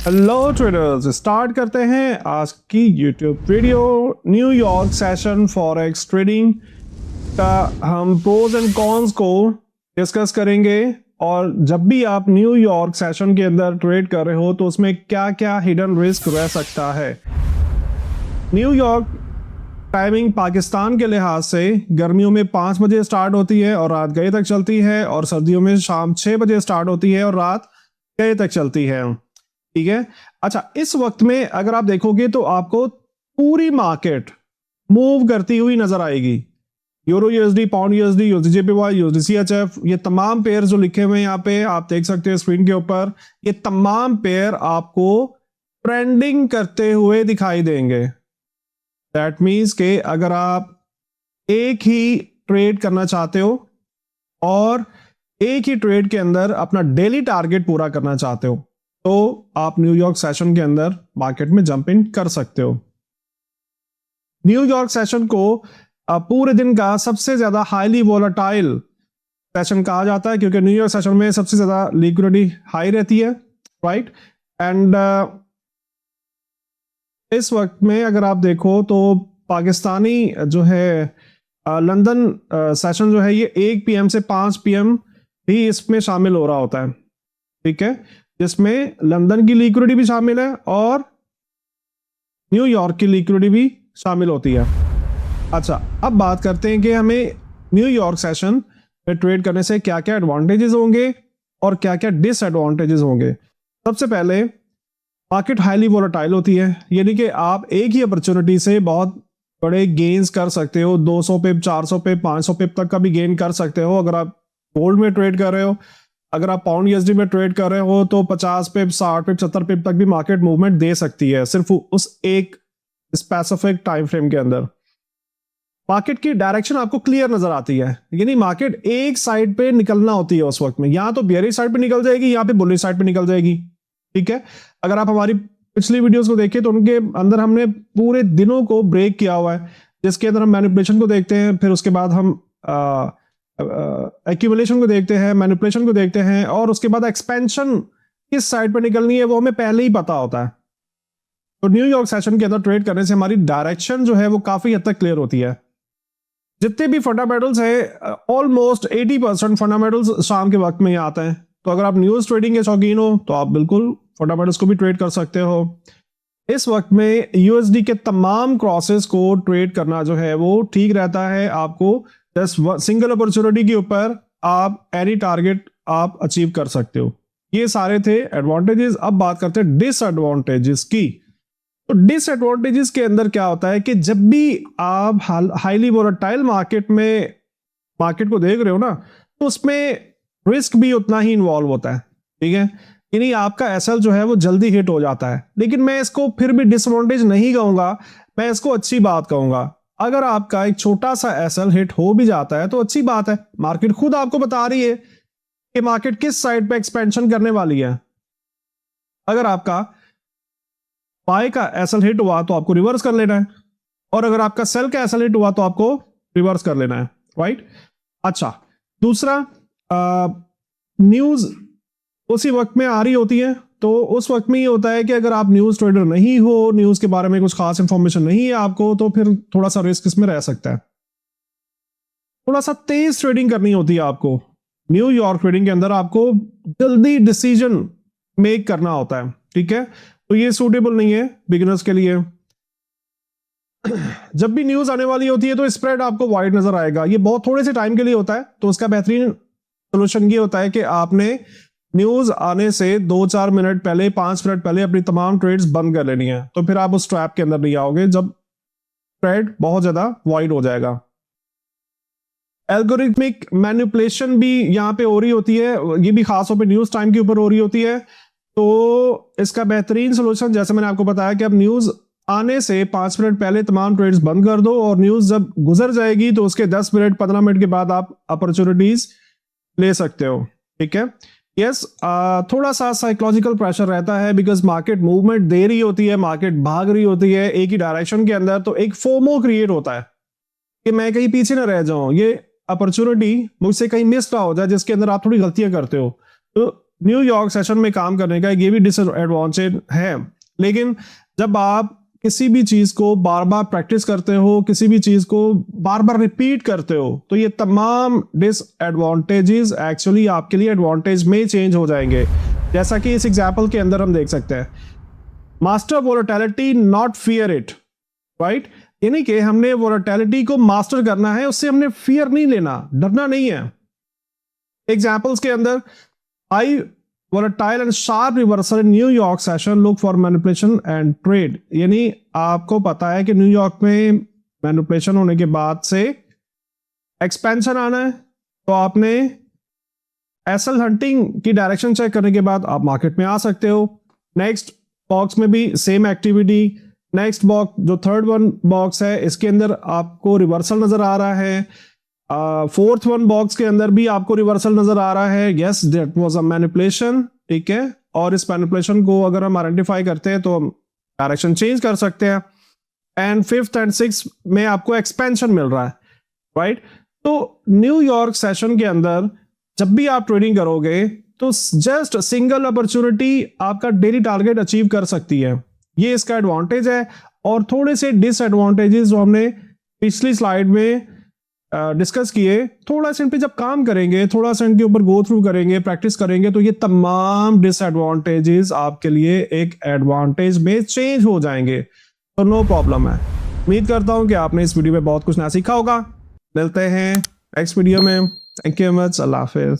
Hello traders, start करते हैं आज की YouTube video. New York session forex trading का हम प्रोज एंड कॉन्स को डिस्कस करेंगे। और जब भी आप न्यूयॉर्क सेशन के अंदर ट्रेड कर रहे हो तो उसमें क्या क्या हिडन रिस्क रह सकता है। न्यूयॉर्क टाइमिंग पाकिस्तान के लिहाज से गर्मियों में 5 बजे स्टार्ट होती है और रात गए तक चलती है, और सर्दियों में शाम 6 बजे स्टार्ट होती है और रात गए तक चलती है। ठीक है। अच्छा, इस वक्त में अगर आप देखोगे तो आपको पूरी मार्केट मूव करती हुई नजर आएगी। यूरो यूएसडी, पाउंड यूएसडी, यूएसडीजेपीवाई, यूएसडीसीएचएफ, ये तमाम पेयर जो लिखे हुए हैं यहाँ पे आप देख सकते हो स्क्रीन के ऊपर, ये तमाम पेयर आपको ट्रेंडिंग करते हुए दिखाई देंगे। दैट मीन्स के अगर आप एक ही ट्रेड करना चाहते हो और एक ही ट्रेड के अंदर अपना डेली टारगेट पूरा करना चाहते हो तो आप न्यूयॉर्क सेशन के अंदर मार्केट में जंप इन कर सकते हो। न्यूयॉर्क सेशन को पूरे दिन का सबसे ज्यादा हाईली वोलेटाइल सेशन कहा जाता है, क्योंकि न्यूयॉर्क सेशन में सबसे ज्यादा लिक्विडिटी हाई रहती है, राइट। एंड इस वक्त में अगर आप देखो तो पाकिस्तानी जो है लंदन सेशन जो है ये 1 PM से 5 PM भी इसमें शामिल हो रहा होता है। ठीक है, जिसमें लंदन की लिक्विडिटी भी शामिल है और न्यूयॉर्क की लिक्विडिटी भी शामिल होती है। अच्छा, अब बात करते हैं कि हमें न्यूयॉर्क सेशन में ट्रेड करने से क्या क्या एडवांटेजेस होंगे और क्या क्या डिसएडवांटेजेस होंगे। सबसे पहले, मार्केट हाईली वोलेटाइल होती है, यानी कि आप एक ही अपॉर्चुनिटी से बहुत बड़े गेन्स कर सकते हो। 200 पिप, 400 पिप, 500 पिप तक का भी गेन कर सकते हो अगर आप गोल्ड में ट्रेड कर रहे हो। अगर आप पाउंड यूएसडी में ट्रेड कर रहे हो तो 50 पिप, 60 पिप, 70 पिप तक भी मार्केट मूवमेंट दे सकती है, सिर्फ उस एक स्पेसिफिक टाइम फ्रेम के अंदर। मार्केट की डायरेक्शन आपको क्लियर नजर आती है, यानी मार्केट एक साइड पे निकलना होती है उस वक्त में, या तो बेयरिश साइड पे निकल जाएगी या पे बुलिश साइड पे निकल जाएगी। ठीक है, अगर आप हमारी पिछली वीडियोस को देखें तो उनके अंदर हमने पूरे दिनों को ब्रेक किया हुआ है, जिसके अंदर हम मैनिपुलेशन को देखते हैं, फिर उसके बाद हम एक्यूमुलेशन को देखते हैं, मैनिपुलेशन को देखते हैं, और उसके बाद एक्सपेंशन किस साइड पर निकलनी है वो हमें पहले ही पता होता है। तो न्यूयॉर्क सेशन के अंदर ट्रेड करने से हमारी डायरेक्शन जो है वो काफी हद तक क्लियर होती है। जितने भी फंडामेंटल्स है, ऑलमोस्ट 80% फंडामेंटल्स शाम के वक्त में ही आते हैं। तो अगर आप न्यूज ट्रेडिंग के शौकीन हो तो आप बिल्कुल फंडामेंटल्स को भी ट्रेड कर सकते हो। इस वक्त में यूएसडी के तमाम क्रॉसेस को ट्रेड करना जो है वो ठीक रहता है। आपको जस्ट सिंगल अपॉर्चुनिटी के ऊपर आप एनी टारगेट आप अचीव कर सकते हो। ये सारे थे एडवांटेजेस। अब बात करते हैं डिसएडवांटेजेस की। तो डिसएडवांटेजेस के अंदर क्या होता है कि जब भी आप हाईली वोलेटाइल मार्केट को देख रहे हो ना, तो उसमें रिस्क भी उतना ही इन्वॉल्व होता है। ठीक है, यानी आपका एसएल जो है वो जल्दी हिट हो जाता है। लेकिन मैं इसको फिर भी डिसएडवांटेज नहीं कहूंगा, मैं इसको अच्छी बात कहूंगा। अगर आपका एक छोटा सा एसएल हिट हो भी जाता है तो अच्छी बात है, मार्केट खुद आपको बता रही है कि मार्केट किस साइड पे एक्सपेंशन करने वाली है। अगर आपका बाय का एसएल हिट हुआ तो आपको रिवर्स कर लेना है, और अगर आपका सेल का एसएल हिट हुआ तो आपको रिवर्स कर लेना है, राइट। अच्छा, दूसरा, न्यूज उसी वक्त में आ रही होती है, तो उस वक्त में ये होता है कि अगर आप न्यूज ट्रेडर नहीं हो, न्यूज के बारे में कुछ खास इंफॉर्मेशन नहीं है आपको, तो फिर थोड़ा सा रिस्क इसमें रह सकता है। थोड़ा सा तेज ट्रेडिंग करनी होती है आपको। न्यूयॉर्क ट्रेडिंग के अंदर आपको जल्दी डिसीजन मेक करना होता है। ठीक है, तो ये सूटेबल नहीं है बिगिनर्स के लिए। जब भी न्यूज आने वाली होती है तो स्प्रेड आपको वाइड नजर आएगा। ये बहुत थोड़े से टाइम के लिए होता है, तो उसका बेहतरीन सोल्यूशन ये होता है कि आपने न्यूज आने से 2-4 मिनट पहले, 5 मिनट पहले अपनी तमाम ट्रेड्स बंद कर लेनी है। तो फिर आप उस ट्रैप के अंदर नहीं आओगे जब स्प्रेड बहुत ज्यादा वाइड हो जाएगा। एल्गोरिथमिक मैनिपुलेशन भी यहाँ पे हो रही होती है, ये भी खासतौर पे न्यूज टाइम के ऊपर हो रही होती है। तो इसका बेहतरीन सोल्यूशन, जैसे मैंने आपको बताया, कि अब न्यूज आने से 5 मिनट पहले तमाम ट्रेड्स बंद कर दो, और न्यूज जब गुजर जाएगी तो उसके 10 मिनट 15 मिनट के बाद आप अपॉर्चुनिटीज ले सकते हो। ठीक है, यस, थोड़ा सा साइकोलॉजिकल प्रेशर रहता है, बिकॉज मार्केट मूवमेंट दे रही होती है, मार्केट भाग रही होती है एक ही डायरेक्शन के अंदर, तो एक फोमो क्रिएट होता है कि मैं कहीं पीछे ना रह जाऊं, ये अपॉर्चुनिटी मुझसे कहीं मिस ना हो जाए जिसके अंदर आप थोड़ी गलतियां करते हो। तो न्यूयॉर्क सेशन में काम करने का ये भी डिसएडवांटेज है, लेकिन जब आप किसी भी चीज को बार बार प्रैक्टिस करते हो, किसी भी चीज को बार बार रिपीट करते हो, तो ये तमाम डिसएडवांटेजेस एक्चुअली आपके लिए एडवांटेज में चेंज हो जाएंगे। जैसा कि इस एग्जाम्पल के अंदर हम देख सकते हैं, master volatility not fear it, right, यानी कि हमने वोलेटिलिटी को मास्टर करना है, उससे हमने फियर नहीं लेना, डरना नहीं है। एग्जाम्पल्स के अंदर आई volatile and sharp reversal in New York session look for manipulation and trade, यानी आपको पता है कि न्यूयॉर्क में मैनिपुलेशन होने के बाद से एक्सपेंशन आना है, तो आपने एसएल हंटिंग की डायरेक्शन चेक करने के बाद आप मार्केट में आ सकते हो। नेक्स्ट बॉक्स में भी सेम एक्टिविटी, नेक्स्ट बॉक्स जो थर्ड वन बॉक्स है इसके अंदर आपको रिवर्सल नजर आ रहा है, फोर्थ वन बॉक्स के अंदर भी आपको रिवर्सल नजर आ रहा है, yes that was a manipulation, ठीक है। और इस मैनिपुलेशन को अगर हम आइडेंटिफाई करते हैं तो हम डायरेक्शन चेंज कर सकते हैं। एंड फिफ्थ एंड सिक्स में आपको एक्सपेंशन मिल रहा है, राइट। तो न्यूयॉर्क सेशन के अंदर जब भी आप ट्रेडिंग करोगे तो जस्ट सिंगल अपॉर्चुनिटी आपका डेली टारगेट अचीव कर सकती है, ये इसका एडवांटेज है। और थोड़े से डिसएडवांटेजेस जो हमने पिछली स्लाइड में डिस्कस किए, थोड़ा सा इन पे जब काम करेंगे, थोड़ा सा इनके ऊपर गो थ्रू करेंगे, प्रैक्टिस करेंगे, तो ये तमाम डिसएडवांटेजेस आपके लिए एक एडवांटेज में चेंज हो जाएंगे, तो नो प्रॉब्लम है। उम्मीद करता हूं कि आपने इस वीडियो में बहुत कुछ नया सीखा होगा। मिलते हैं नेक्स्ट वीडियो में। Thank you much, Allah Hafiz.